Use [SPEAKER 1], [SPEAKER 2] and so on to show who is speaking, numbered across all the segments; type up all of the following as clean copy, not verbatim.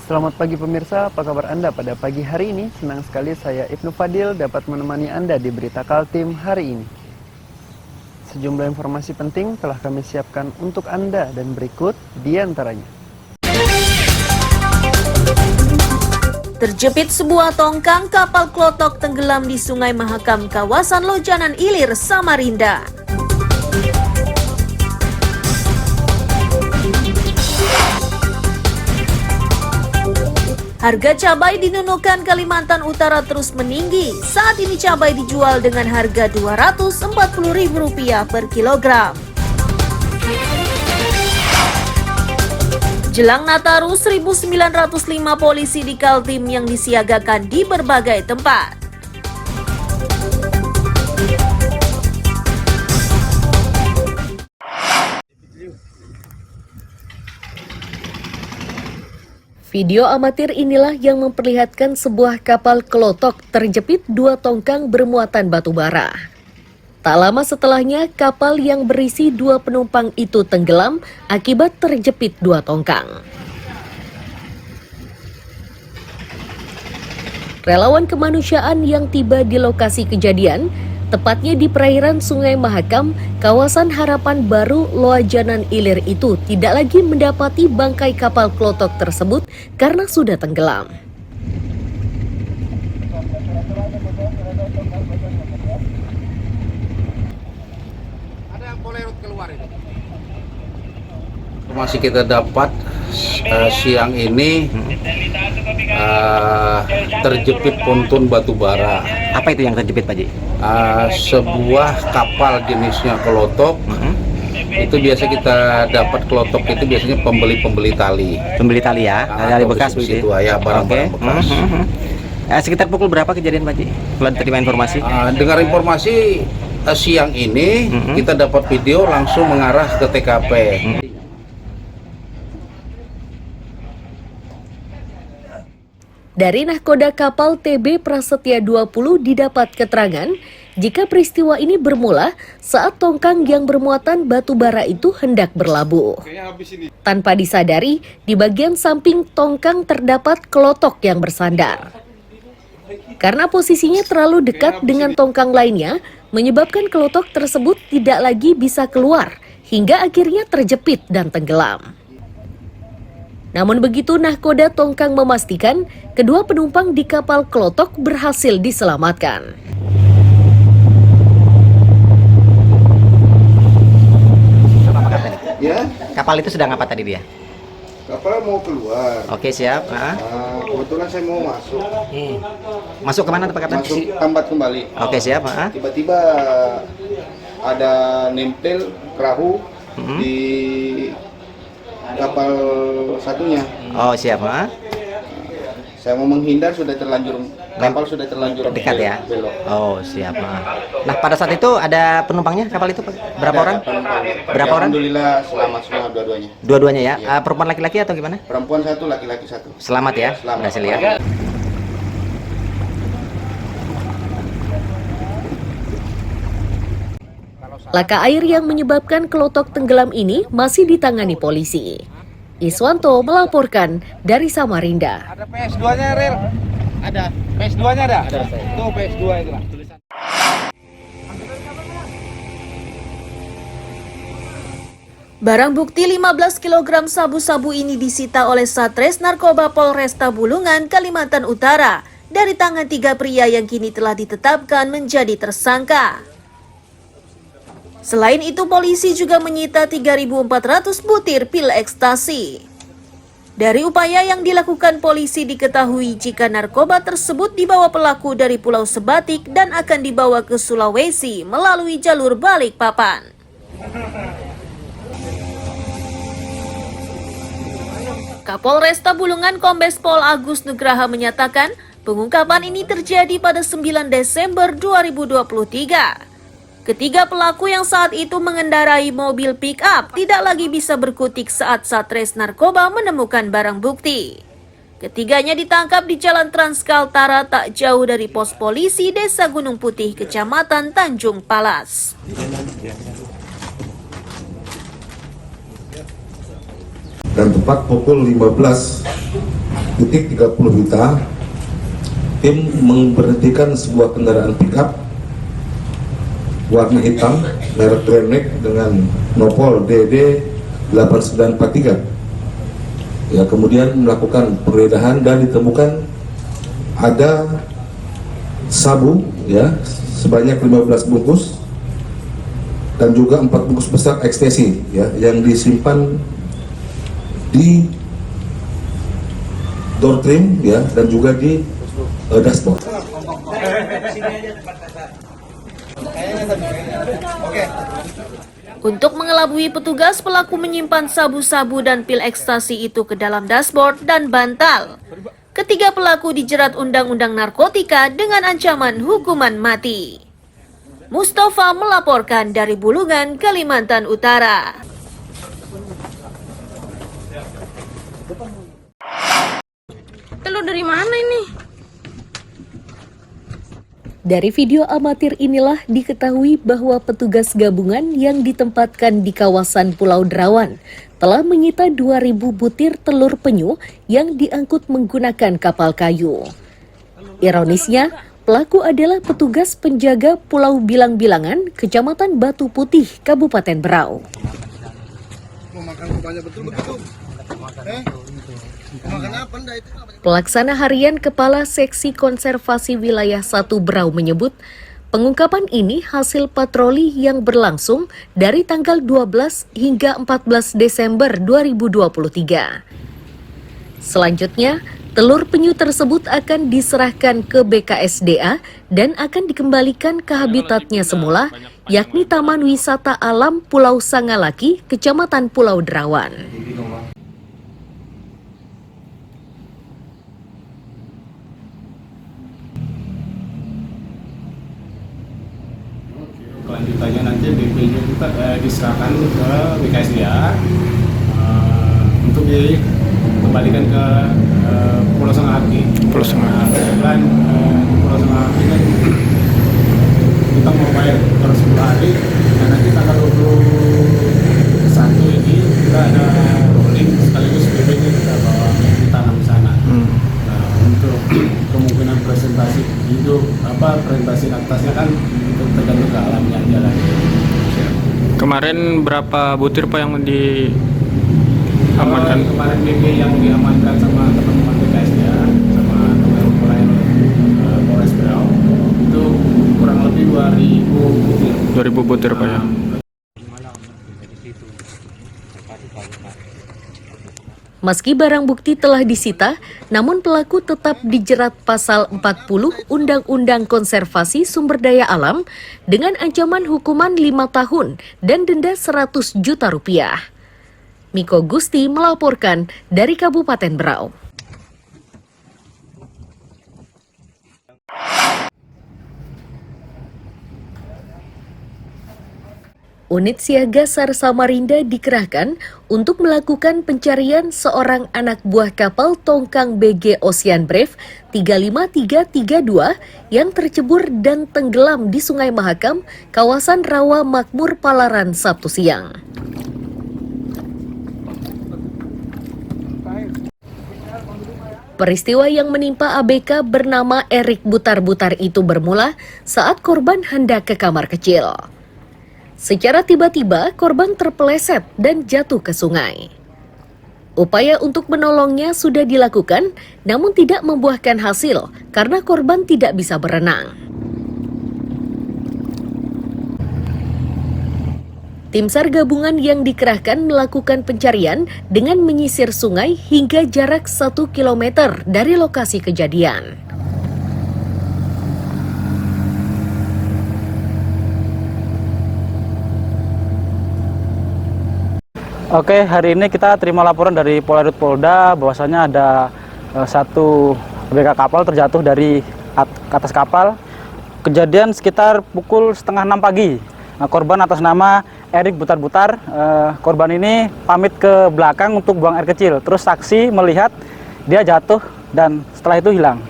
[SPEAKER 1] Selamat pagi pemirsa, apa kabar Anda pada pagi hari ini? Senang sekali saya Ibnu Fadil dapat menemani Anda di Berita Kaltim hari ini. Sejumlah informasi penting telah kami siapkan untuk Anda dan berikut di antaranya.
[SPEAKER 2] Terjepit sebuah tongkang kapal klotok tenggelam di Sungai Mahakam, kawasan Lojanan Ilir, Samarinda. Harga cabai di Nunukan, Kalimantan Utara terus meninggi. Saat ini cabai dijual dengan harga Rp240.000 per kilogram. Jelang Nataru, 1.905 polisi di Kaltim yang disiagakan di berbagai tempat. Video amatir inilah yang memperlihatkan sebuah kapal klotok terjepit 2 tongkang bermuatan batu bara. Tak lama setelahnya, kapal yang berisi 2 penumpang itu tenggelam akibat terjepit 2 tongkang. Relawan kemanusiaan yang tiba di lokasi kejadian, tepatnya di perairan Sungai Mahakam, kawasan Harapan Baru, Lojanan Ilir itu tidak lagi mendapati bangkai kapal klotok tersebut karena sudah tenggelam.
[SPEAKER 3] Ada yang boleh keluar itu. Informasi kita dapat siang ini terjepit ponton batu bara.
[SPEAKER 4] Apa itu yang terjepit, Pak Ji?
[SPEAKER 3] Sebuah kapal jenisnya klotok. Itu biasa kita dapat klotok itu biasanya pembeli tali.
[SPEAKER 4] Pembeli tali ya, dari bekas begitu.
[SPEAKER 3] Itu ya, barang-barang bekas.
[SPEAKER 4] Sekitar pukul berapa kejadian, Pak Ji? Kalau terima informasi?
[SPEAKER 3] Dengar informasi siang ini kita dapat video langsung mengarah ke TKP.
[SPEAKER 2] Dari nahkoda kapal TB Prasetya 20 didapat keterangan jika peristiwa ini bermula saat tongkang yang bermuatan batu bara itu hendak berlabuh. Tanpa disadari, di bagian samping tongkang terdapat klotok yang bersandar. Karena posisinya terlalu dekat dengan tongkang lainnya, menyebabkan klotok tersebut tidak lagi bisa keluar hingga akhirnya terjepit dan tenggelam. Namun begitu, nahkoda tongkang memastikan kedua penumpang di kapal klotok berhasil diselamatkan.
[SPEAKER 4] Ya. Kapal itu sedang apa tadi dia?
[SPEAKER 5] Kapal mau keluar.
[SPEAKER 4] Oke, siap.
[SPEAKER 5] Kebetulan saya mau masuk.
[SPEAKER 4] Masuk kemana tuh, Pak Kapten?
[SPEAKER 5] Masuk tambat kembali.
[SPEAKER 4] Oke, siap.
[SPEAKER 5] Tiba-tiba ada nempel perahu di kapal satunya.
[SPEAKER 4] Oh, siap.
[SPEAKER 5] Saya mau menghindar, sudah terlanjur kapal sudah terlanjur
[SPEAKER 4] Dekat ya?
[SPEAKER 5] belok.
[SPEAKER 4] Oh, siap. Nah, pada saat itu ada penumpangnya kapal itu, Pak? Berapa orang? Berapa orang?
[SPEAKER 5] Alhamdulillah selamat semua dua-duanya.
[SPEAKER 4] Dua-duanya ya?
[SPEAKER 5] Iya.
[SPEAKER 4] Perempuan laki-laki atau gimana?
[SPEAKER 5] Perempuan 1, laki-laki 1.
[SPEAKER 4] Selamat ya?
[SPEAKER 5] Selamat.
[SPEAKER 4] Berhasil ya?
[SPEAKER 2] Laka air yang menyebabkan klotok tenggelam ini masih ditangani polisi. Iswanto melaporkan dari Samarinda.
[SPEAKER 3] Ada PS2-nya, Ril? Ada. PS2-nya ada? Ada. Tuh PS2 itu lah.
[SPEAKER 2] Barang bukti 15 kg sabu-sabu ini disita oleh Satres Narkoba Polresta Bulungan, Kalimantan Utara dari tangan 3 pria yang kini telah ditetapkan menjadi tersangka. Selain itu, polisi juga menyita 3.400 butir pil ekstasi. Dari upaya yang dilakukan polisi diketahui jika narkoba tersebut dibawa pelaku dari Pulau Sebatik dan akan dibawa ke Sulawesi melalui jalur Balikpapan. Kapolresta Bulungan Kombes Pol Agus Nugraha menyatakan pengungkapan ini terjadi pada 9 Desember 2023. Ketiga pelaku yang saat itu mengendarai mobil pick-up tidak lagi bisa berkutik saat Satres Narkoba menemukan barang bukti. Ketiganya ditangkap di Jalan Transkaltara tak jauh dari pos polisi Desa Gunung Putih, Kecamatan Tanjung Palas.
[SPEAKER 6] Dan tepat pukul 15 Wita, tim memberhentikan sebuah kendaraan pickup warna hitam merek Grand Max dengan nopol DD 8943. Ya, kemudian melakukan penggeledahan dan ditemukan ada sabu ya sebanyak 15 bungkus dan juga 4 bungkus besar ekstasi ya yang disimpan di door trim ya dan juga di dashboard.
[SPEAKER 2] Untuk mengelabui petugas, pelaku menyimpan sabu-sabu dan pil ekstasi itu ke dalam dashboard dan bantal. Ketiga pelaku dijerat Undang-Undang Narkotika dengan ancaman hukuman mati. Mustafa melaporkan dari Bulungan, Kalimantan Utara.
[SPEAKER 7] Telur dari mana ini?
[SPEAKER 2] Dari video amatir inilah diketahui bahwa petugas gabungan yang ditempatkan di kawasan Pulau Derawan telah menyita 2.000 butir telur penyu yang diangkut menggunakan kapal kayu. Ironisnya, pelaku adalah petugas penjaga Pulau Bilang-Bilangan, Kecamatan Batu Putih, Kabupaten Berau. Pelaksana harian Kepala Seksi Konservasi Wilayah 1 Berau menyebut, pengungkapan ini hasil patroli yang berlangsung dari tanggal 12 hingga 14 Desember 2023. Selanjutnya, telur penyu tersebut akan diserahkan ke BKSDA dan akan dikembalikan ke habitatnya semula, yakni Taman Wisata Alam Pulau Sangalaki, Kecamatan Pulau Derawan.
[SPEAKER 8] Kelanjutannya nanti BP-nya kita diserahkan ke BKSDA untuk dikembalikan ke Pulau Sangalaki. Kebetulan di Pulau Sangalaki kan kita mau bayar per 10 hari, dan nanti tanggal 21 ini kita ada rolling sekaligus BP-nya kita bawa ditanam di sana. Untuk kemungkinan presentasi hidup presentasi atasnya kan itu tergantung ke alamnya aja lah.
[SPEAKER 9] Kemarin berapa butir Pak yang diamankan?
[SPEAKER 8] Kemarin BP yang diamankan sama teman-teman BKSDA sama teman-teman lain Polres Berau itu kurang lebih 2.000 butir.
[SPEAKER 9] 2.000 butir Pak ya.
[SPEAKER 2] Meski barang bukti telah disita, namun pelaku tetap dijerat pasal 40 Undang-Undang Konservasi Sumber Daya Alam dengan ancaman hukuman 5 tahun dan denda 100 juta rupiah. Miko Gusti melaporkan dari Kabupaten Berau. Unit Siaga SAR Samarinda dikerahkan untuk melakukan pencarian seorang anak buah kapal tongkang BG Ocean Brave 35332 yang tercebur dan tenggelam di Sungai Mahakam, kawasan Rawa Makmur, Palaran, Sabtu siang. Peristiwa yang menimpa ABK bernama Erik Butar-Butar itu bermula saat korban hendak ke kamar kecil. Secara tiba-tiba, korban terpeleset dan jatuh ke sungai. Upaya untuk menolongnya sudah dilakukan, namun tidak membuahkan hasil karena korban tidak bisa berenang. Tim SAR gabungan yang dikerahkan melakukan pencarian dengan menyisir sungai hingga jarak 1 km dari lokasi kejadian.
[SPEAKER 10] Oke, hari ini kita terima laporan dari Polairut Polda bahwasanya ada satu ABK kapal terjatuh dari atas kapal. Kejadian sekitar pukul 5:30 pagi. Korban atas nama Erik Butar-Butar. Korban ini pamit ke belakang untuk buang air kecil. Terus saksi melihat dia jatuh dan setelah itu hilang.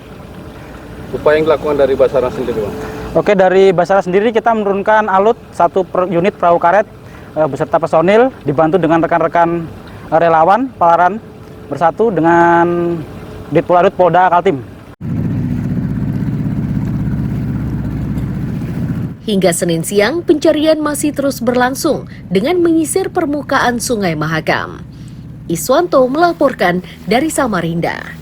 [SPEAKER 3] Upaya yang dilakukan dari Basarnas sendiri, Bang?
[SPEAKER 10] Oke, dari Basarnas sendiri kita menurunkan alut 1 unit perahu karet beserta personil dibantu dengan rekan-rekan relawan Palaran Bersatu dengan di Polairut Polda Kaltim.
[SPEAKER 2] Hingga Senin siang, pencarian masih terus berlangsung dengan menyisir permukaan Sungai Mahakam. Iswanto melaporkan dari Samarinda.